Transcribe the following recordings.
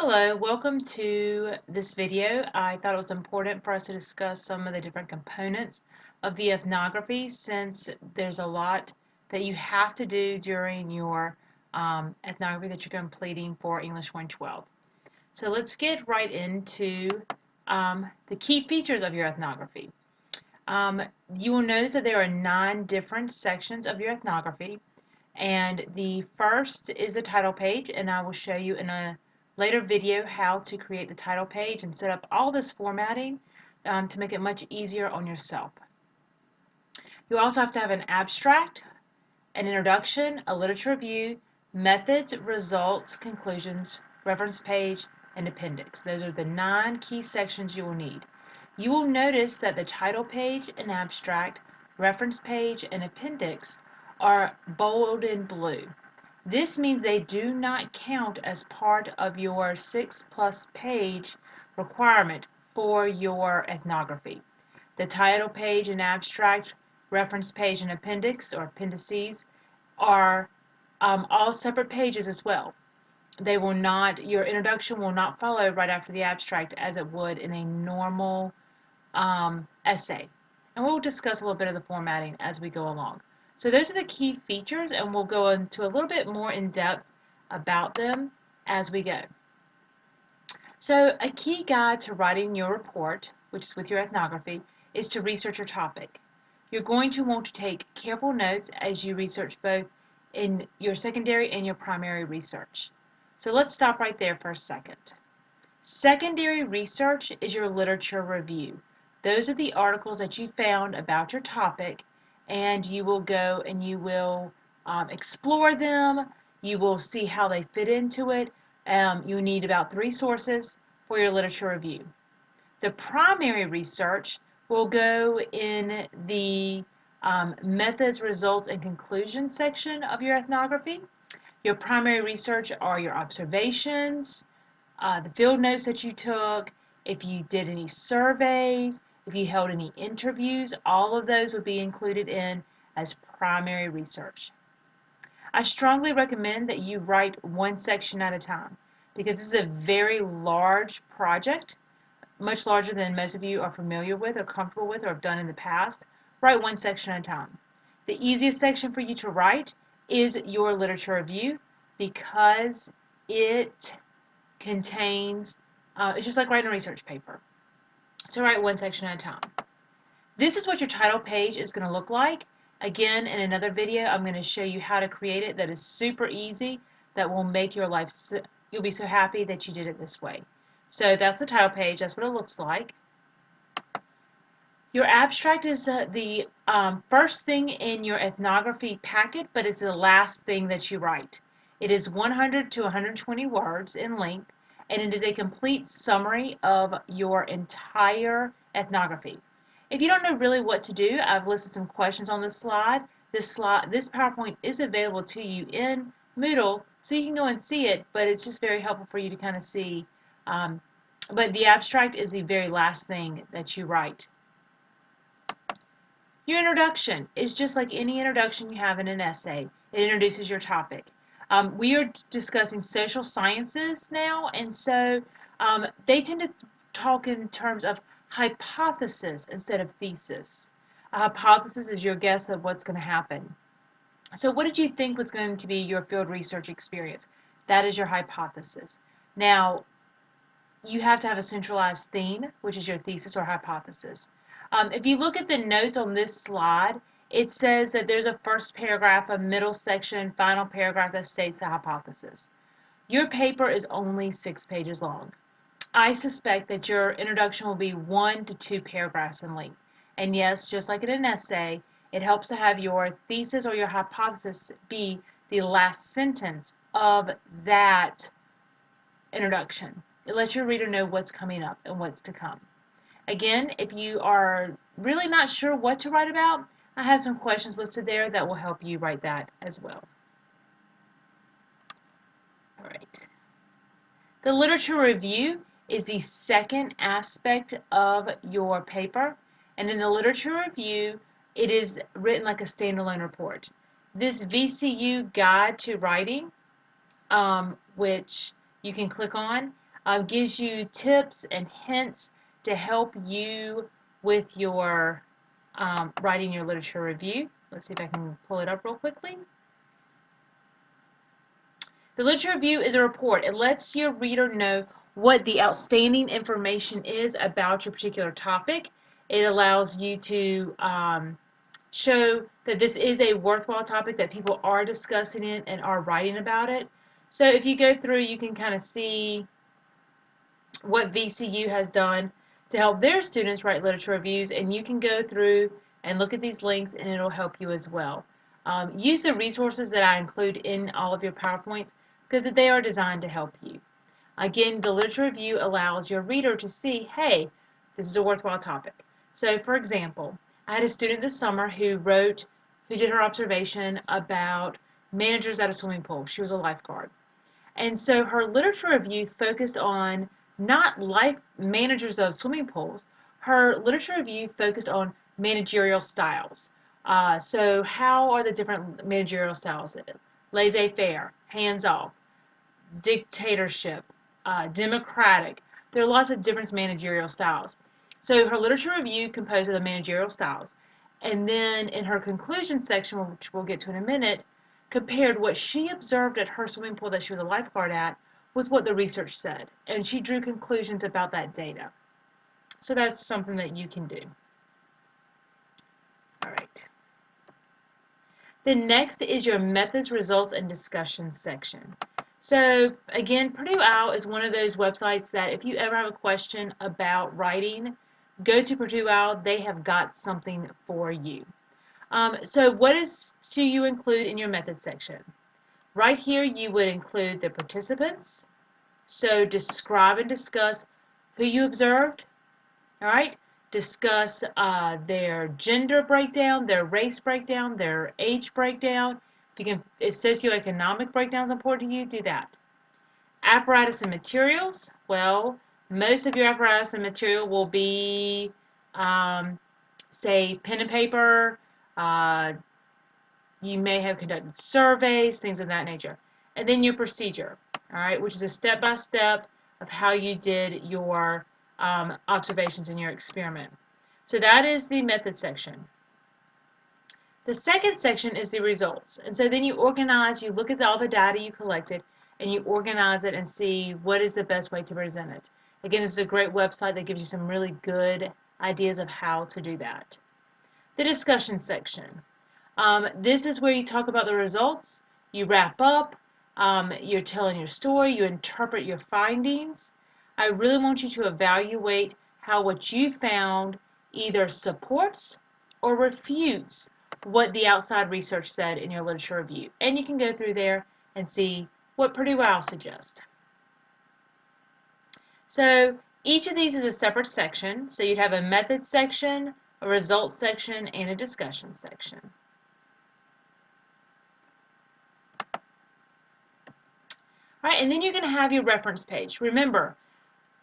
Hello, welcome to this video. I thought it was important for us to discuss some of the different components of the ethnography since there's a lot that you have to do during your ethnography that you're completing for English 112. So let's get right into the key features of your ethnography. You will notice that there are 9 different sections of your ethnography, and the first is the title page, and I will show you in a later video how to create the title page and set up all this formatting to make it much easier on yourself. You also have to have an abstract, an introduction, a literature review, methods, results, conclusions, reference page, and appendix. Those are the 9 key sections you will need. You will notice that the title page and abstract, reference page, and appendix are bold in blue. This means they do not count as part of your 6+ page requirement for your ethnography. The title page and abstract, reference page, and appendix or appendices are all separate pages as well. They will not, your introduction will not follow right after the abstract as it would in a normal essay. And we'll discuss a little bit of the formatting as we go along. So those are the key features, and we'll go into a little bit more in depth about them as we go. So a key guide to writing your report, which is with your ethnography, is to research your topic. You're going to want to take careful notes as you research both in your secondary and your primary research. So let's stop right there for a second. Secondary research is your literature review. Those are the articles that you found about your topic, and you will go and you will explore them. You will see how they fit into it. You need about 3 sources for your literature review. The primary research will go in the methods, results, and conclusions section of your ethnography. Your primary research are your observations, the field notes that you took, if you did any surveys, if you held any interviews, all of those would be included in as primary research. I strongly recommend that you write one section at a time because this is a very large project, much larger than most of you are familiar with or comfortable with or have done in the past. Write one section at a time. The easiest section for you to write is your literature review because it contains, it's just like writing a research paper. So write one section at a time. This is what your title page is going to look like. Again, in another video, I'm going to show you how to create it. That is super easy. That will make your life, you'll be so happy that you did it this way. So that's the title page. That's what it looks like. Your abstract is the first thing in your ethnography packet, but it's the last thing that you write. It is 100 to 120 words in length, and it is a complete summary of your entire ethnography. If you don't know really what to do, I've listed some questions on this slide. This PowerPoint is available to you in Moodle, so you can go and see it, but it's just very helpful for you to kind of see. But the abstract is the very last thing that you write. Your introduction is just like any introduction you have in an essay. It introduces your topic. We are discussing social sciences now, and so they tend to talk in terms of hypothesis instead of thesis. A hypothesis is your guess of what's going to happen. So what did you think was going to be your field research experience? That is your hypothesis. Now, you have to have a centralized theme, which is your thesis or hypothesis. If you look at the notes on this slide, it says that there's a first paragraph, a middle section, final paragraph that states the hypothesis. Your paper is only 6 pages long. I suspect that your introduction will be 1 to 2 paragraphs in length. And yes, just like in an essay, it helps to have your thesis or your hypothesis be the last sentence of that introduction. It lets your reader know what's coming up and what's to come. Again, if you are really not sure what to write about, I have some questions listed there that will help you write that as well. All right. The literature review is the second aspect of your paper, and in the literature review, it is written like a standalone report. This VCU guide to writing, which you can click on, gives you tips and hints to help you with your writing your literature review. Let's see if I can pull it up real quickly. The literature review is a report. It lets your reader know what the outstanding information is about your particular topic. It allows you to show that this is a worthwhile topic, that people are discussing it and are writing about it. So if you go through, you can kind of see what VCU has done to help their students write literature reviews, and you can go through and look at these links and it'll help you as well. Use the resources that I include in all of your PowerPoints because they are designed to help you. Again, the literature review allows your reader to see, hey, this is a worthwhile topic. So for example, I had a student this summer who did her observation about managers at a swimming pool. She was a lifeguard. And so her literature review focused on not life managers of swimming pools. Her literature review focused on managerial styles. So how are the different managerial styles? Laissez-faire, hands-off, dictatorship, democratic. There are lots of different managerial styles. So her literature review composed of the managerial styles. And then in her conclusion section, which we'll get to in a minute, compared what she observed at her swimming pool that she was a lifeguard at with what the research said. And she drew conclusions about that data. So that's something that you can do. All right. The next is your methods, results, and discussion section. So again, Purdue OWL is one of those websites that if you ever have a question about writing, go to Purdue OWL. They have got something for you. So what do you include in your methods section? Right here you would include the participants. So describe and discuss who you observed. All right. Discuss their gender breakdown, their race breakdown, their age breakdown. If socioeconomic breakdown is important to you, do that. Apparatus and materials. Well, most of your apparatus and material will be, say, pen and paper. You may have conducted surveys, things of that nature. And then your procedure, all right, which is a step-by-step of how you did your observations in your experiment. So that is the method section. The second section is the results. And so then you organize, you look at all the data you collected, and you organize it and see what is the best way to present it. Again, this is a great website that gives you some really good ideas of how to do that. The discussion section. This is where you talk about the results, you wrap up, you're telling your story, you interpret your findings. I really want you to evaluate how what you found either supports or refutes what the outside research said in your literature review. And you can go through there and see what Purdue OWL suggests. So each of these is a separate section. So you'd have a methods section, a results section, and a discussion section. All right, and then you're going to have your reference page. Remember,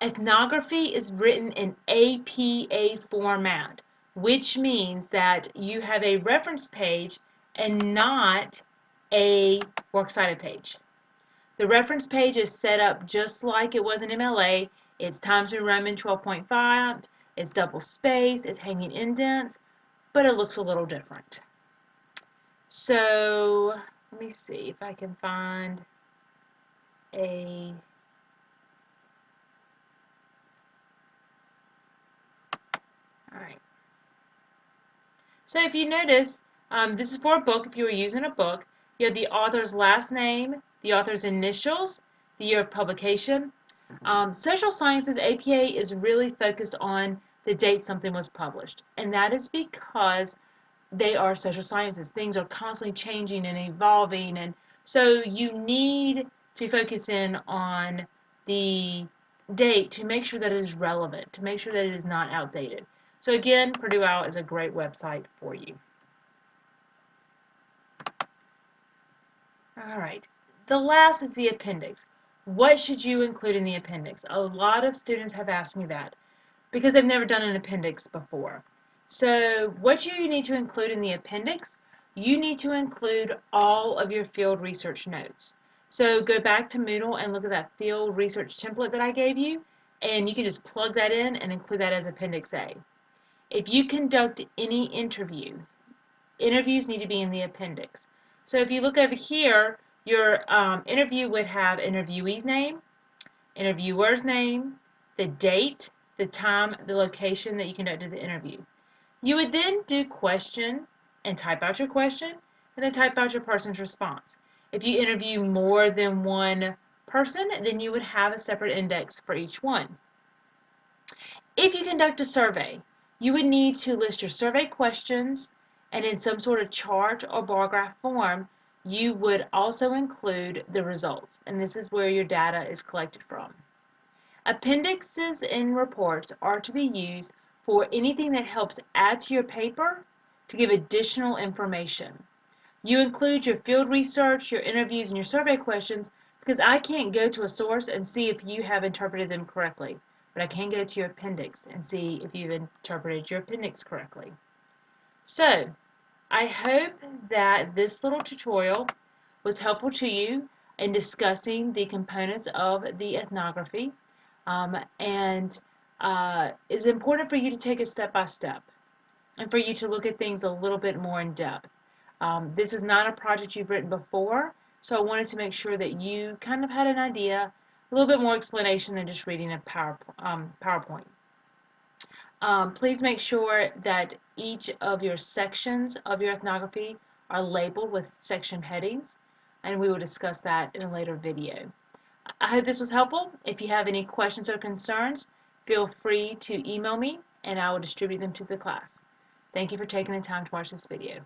ethnography is written in APA format, which means that you have a reference page and not a works cited page. The reference page is set up just like it was in MLA. It's Times New Roman 12-point font, it's double spaced, it's hanging indents, but it looks a little different. So let me see if I can find a all right. So if you notice, this is for a book. If you were using a book, you have the author's last name, the author's initials, the year of publication. Social Sciences APA is really focused on the date something was published, and that is because they are social sciences. Things are constantly changing and evolving, and so you need to focus in on the date to make sure that it is relevant, to make sure that it is not outdated. So again, Purdue OWL is a great website for you. All right, the last is the appendix. What should you include in the appendix? A lot of students have asked me that because they've never done an appendix before. So what you need to include in the appendix, you need to include all of your field research notes. So go back to Moodle and look at that field research template that I gave you, and you can just plug that in and include that as Appendix A. If you conduct any interview, interviews need to be in the appendix. So if you look over here, your interview would have interviewee's name, interviewer's name, the date, the time, the location that you conducted the interview. You would then do question and type out your question, and then type out your person's response. If you interview more than one person, then you would have a separate index for each one. If you conduct a survey, you would need to list your survey questions, and in some sort of chart or bar graph form, you would also include the results, and this is where your data is collected from. Appendixes in reports are to be used for anything that helps add to your paper to give additional information. You include your field research, your interviews, and your survey questions because I can't go to a source and see if you have interpreted them correctly, but I can go to your appendix and see if you've interpreted your appendix correctly. So, I hope that this little tutorial was helpful to you in discussing the components of the ethnography, and is important for you to take it step by step and for you to look at things a little bit more in depth. This is not a project you've written before, so I wanted to make sure that you kind of had an idea, a little bit more explanation than just reading a PowerPoint. Please make sure that each of your sections of your ethnography are labeled with section headings, and we will discuss that in a later video. I hope this was helpful. If you have any questions or concerns, feel free to email me and I will distribute them to the class. Thank you for taking the time to watch this video.